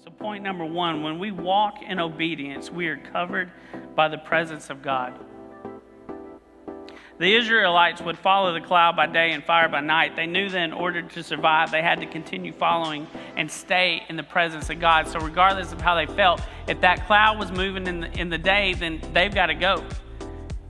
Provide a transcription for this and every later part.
So point number one, when we walk in obedience, we are covered by the presence of God. The Israelites would follow the cloud by day and fire by night. They knew that in order to survive, they had to continue following and stay in the presence of God. So regardless of how they felt, if that cloud was moving in the day, then they've got to go.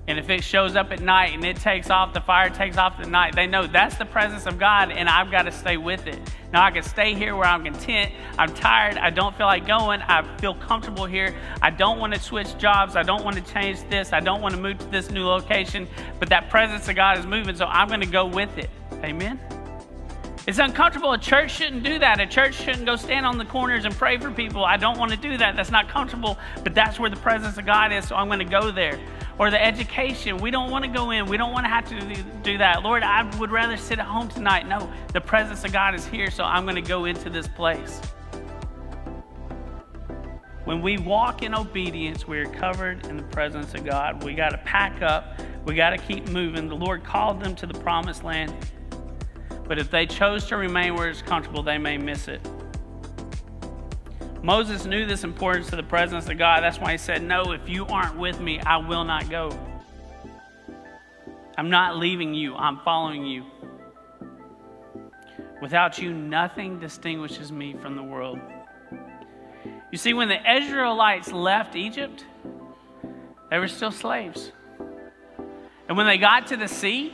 And if it shows up at night and it takes off, the fire takes off at night, they know that's the presence of God and I've got to stay with it. Now I can stay here where I'm content. I'm tired. I don't feel like going. I feel comfortable here. I don't want to switch jobs. I don't want to change this. I don't want to move to this new location. But that presence of God is moving, so I'm going to go with it. Amen? It's uncomfortable. A church shouldn't do that. A church shouldn't go stand on the corners and pray for people. I don't want to do that. That's not comfortable, but that's where the presence of God is, so I'm going to go there. Or the education, we don't want to go in. We don't want to have to do that. Lord, I would rather sit at home tonight. No, the presence of God is here, so I'm going to go into this place. When we walk in obedience, we are covered in the presence of God. We got to pack up. We got to keep moving. The Lord called them to the promised land. But if they chose to remain where it's comfortable, they may miss it. Moses knew this importance to the presence of God. That's why he said, no, if you aren't with me, I will not go. I'm not leaving you. I'm following you. Without you, nothing distinguishes me from the world. You see, when the Israelites left Egypt, they were still slaves. And when they got to the sea,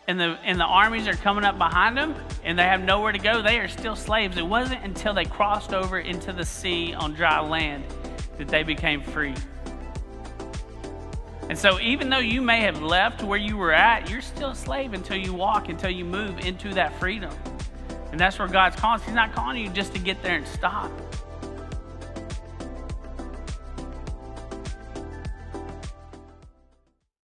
and the armies are coming up behind them, and they have nowhere to go, they are still slaves. It wasn't until they crossed over into the sea on dry land that they became free. And so even though you may have left where you were at, you're still a slave until you walk, until you move into that freedom. And that's where God's calling us. He's not calling you just to get there and stop.